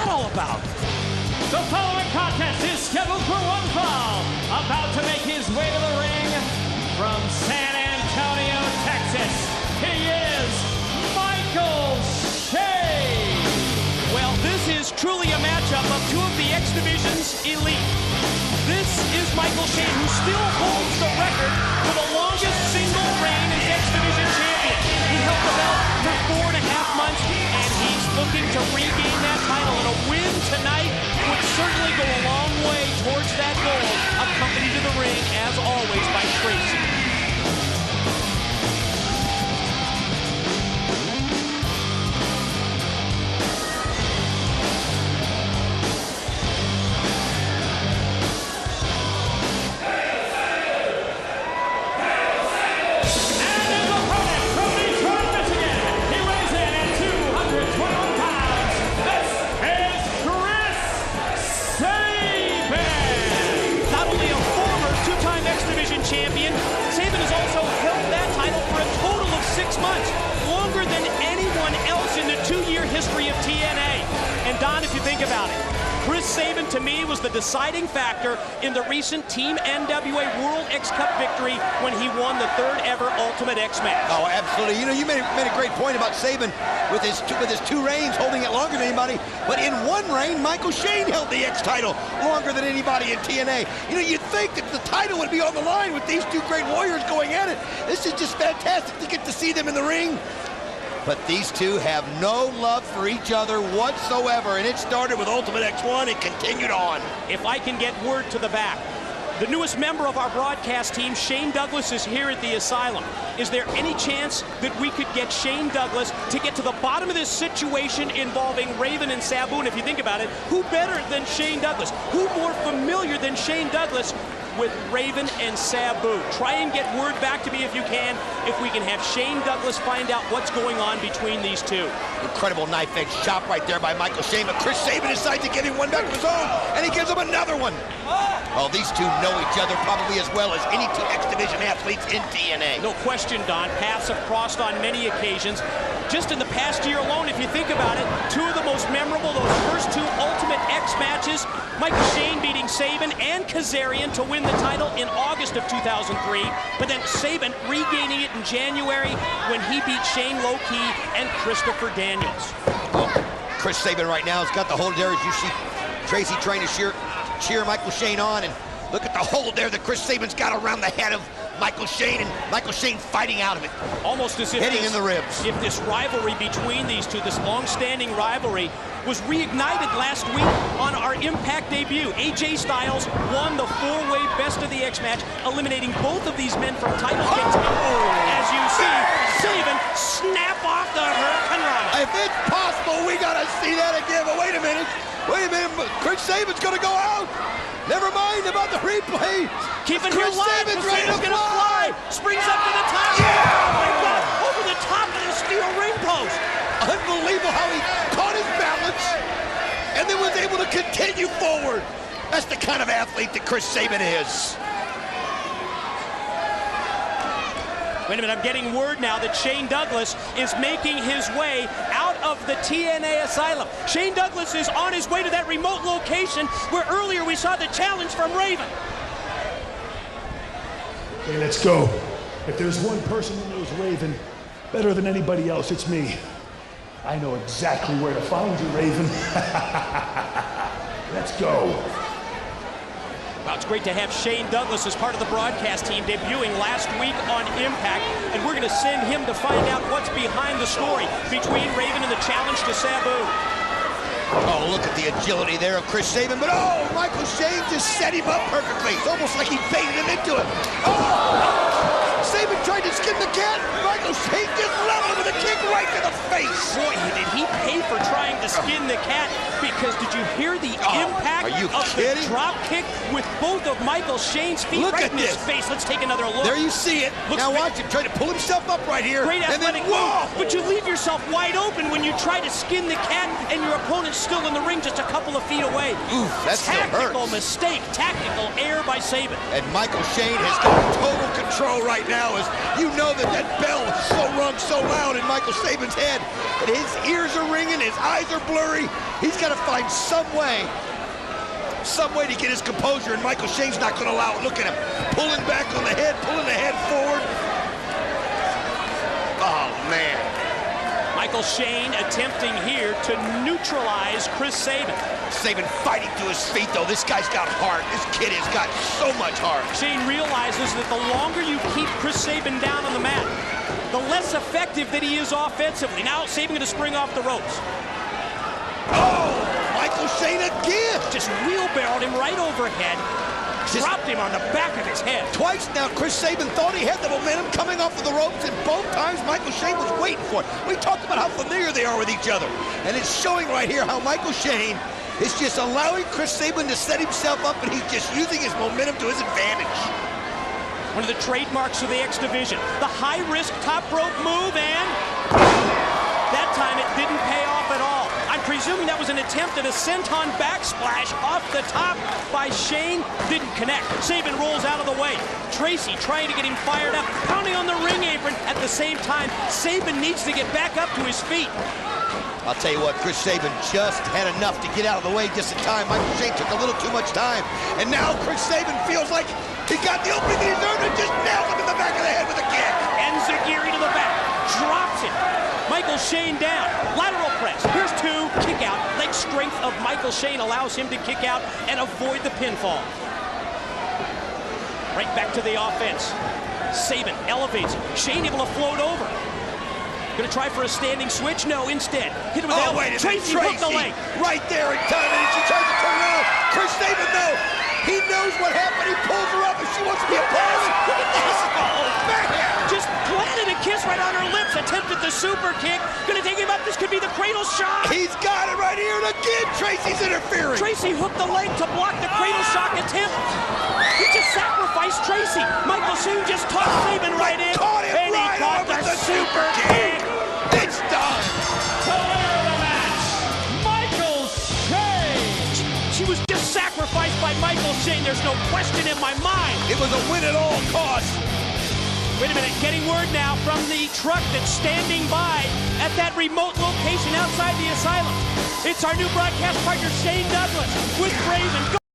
that all about? The following contest is scheduled for one fall. About to make his way to the ring from San Antonio, Texas, he is Michael Shane. Well, this is truly a matchup of two of the X Division's elite. This is Michael Shane, who still holds the record for the longest single reign as X Division champion. He held the belt for 4.5 months, and he's looking to regain that title. And a win tonight would certainly go a long way towards that goal, accompanied to the ring, as always, by Tracy. Champion, Sabin has also held that title for a total of 6 months, longer than anyone else in the 2-year history of TNA. And Don, if you think about it, Chris Sabin, to me, was the deciding factor in the recent Team NWA World X Cup victory when he won the 3rd ever Ultimate X match. Oh, absolutely. You know, you made a great point about Sabin with his 2 reigns, holding it longer than anybody. But in 1 reign, Michael Shane held the X title longer than anybody in TNA. You know, you'd think that the title would be on the line with these 2 great warriors going at it. This is just fantastic to get to see them in the ring. But these 2 have no love for each other whatsoever, and it started with Ultimate X1 and continued on. If I can get word to the back, the newest member of our broadcast team, Shane Douglas, is here at the Asylum. Is there any chance that we could get Shane Douglas to get to the bottom of this situation involving Raven and Sabu? And if you think about it, who better than Shane Douglas? Who more familiar than Shane Douglas with Raven and Sabu? Try and get word back to me if you can, if we can have Shane Douglas find out what's going on between these 2. Incredible knife edge chop right there by Michael Shane, but Chris Sabin decides to give him one back of his own, and he gives him another one. Well, these 2 know each other probably as well as any 2 X Division athletes in TNA. No question, Don. Paths have crossed on many occasions. Just in the past year alone, if you think about it, 2 of the most memorable, those first 2 Ultimate X matches, Michael Shane beating Sabin and Kazarian to win the title in August of 2003, but then Sabin regaining it in January when he beat Shane Low-Key and Christopher Daniels. Oh, Chris Sabin right now has got the hold there, as you see Tracy trying to cheer Michael Shane on, and look at the hold there that Chris Sabin's got around the head of Michael Shane, and Michael Shane fighting out of it. Almost as if hitting in the ribs. If this rivalry between these 2, this long-standing rivalry, was reignited last week on our Impact debut. AJ Styles won the 4-way Best of the X match, eliminating both of these men from title contention. As you see, Sabin snap off the Hurricane Rana. If it's possible, we gotta see that again. But wait a minute, Chris Sabin's gonna go out. Never mind about the replay. Keeping him alive. Sabin's ready to fly. Springs up to the top. Yeah! Oh my God! Over the top of the steel ring post. Unbelievable how he caught his balance and then was able to continue forward. That's the kind of athlete that Chris Sabin is. Wait a minute, I'm getting word now that Shane Douglas is making his way out of the TNA Asylum. Shane Douglas is on his way to that remote location where earlier we saw the challenge from Raven. Okay, let's go. If there's one person who knows Raven better than anybody else, it's me. I know exactly where to find you, Raven. Let's go. Well, it's great to have Shane Douglas as part of the broadcast team, debuting last week on Impact, and we're going to send him to find out what's behind the story between Raven and the challenge to Sabu. Oh, look at the agility there of Chris Sabin, but oh, Michael Shane just set him up perfectly. It's almost like he baited him into it. Oh! Sabin tried to skin the cat. Michael Shane just leveled him with a kick right to the face. Boy, did he pay for trying to skin the cat, because did you hear the impact of the drop kick with both of Michael Shane's feet right in his face? Let's take another look. There you see it. Now watch him try to pull himself up right here. Great athletic move, but you leave yourself wide open when you try to skin the cat and your opponent's still in the ring just a couple of feet away. Oof, that still hurts. Tactical mistake, tactical error by Sabin. And Michael Shane has got total control right now. now is you know that that bell is so rung so loud in Michael Sabin's head that his ears are ringing, his eyes are blurry. He's got to find some way to get his composure, and Michael Shane's not going to allow it. Look at him, pulling back on the head, pulling the head forward. Oh, man. Michael Shane attempting here to neutralize Chris Sabin. Sabin fighting to his feet, though. This guy's got heart. This kid has got so much heart. Shane realizes that the longer you keep Chris Sabin down on the mat, the less effective that he is offensively. Now Sabin going to spring off the ropes. Oh, Michael Shane again. Just wheelbarrowed him right overhead. Dropped him on the back of his head. Twice now, Chris Sabin thought he had the momentum coming off of the ropes, and both times Michael Shane was waiting for it. We talked about how familiar they are with each other, and it's showing right here how Michael Shane is just allowing Chris Sabin to set himself up, and he's just using his momentum to his advantage. One of the trademarks of the X Division, the high-risk top rope move, and that time it didn't pay off at all. I'm presuming that was an attempt at a senton backsplash off the top by Shane. Didn't connect. Sabin rolls out of the way. Tracy trying to get him fired up, pounding on the ring apron. At the same time, Sabin needs to get back up to his feet. I'll tell you what, Chris Sabin just had enough to get out of the way just in time. Michael Shane took a little too much time. And now Chris Sabin feels like he got the opening that he deserved and just nails him in the back of the head with a kick. Enziguri to the back. Drops him. Michael Shane down. Lateral press. Here's two. Kick out. Leg strength of Michael Shane allows him to kick out and avoid the pinfall. Right back to the offense. Sabin elevates. Shane able to float over. Gonna try for a standing switch? No, instead. Hit him with elbow. Tracy hooked the leg. Right there in time, and she tries to turn around. Chris Sabin, though, he knows what happened. He pulls her up, and she wants to be a boss. Look at this. Oh, man. Just planted a kiss right on her lips. Attempted the super kick. Gonna take him up. This could be the cradle shock. He's got it right here, and again, Tracy's interfering. Tracy hooked the leg to block the cradle shock attempt. He just sacrificed Tracy. Michael Shane just tossed Sabin right in. Caught him and right he caught on with the super kick. kick. It's done. To winner of the match, Michael Shane. She was just sacrificed by Michael Shane. There's no question in my mind. It was a win at all costs. Wait a minute, getting word now from the truck that's standing by at that remote location outside the asylum. It's our new broadcast partner, Shane Douglas, with Raven.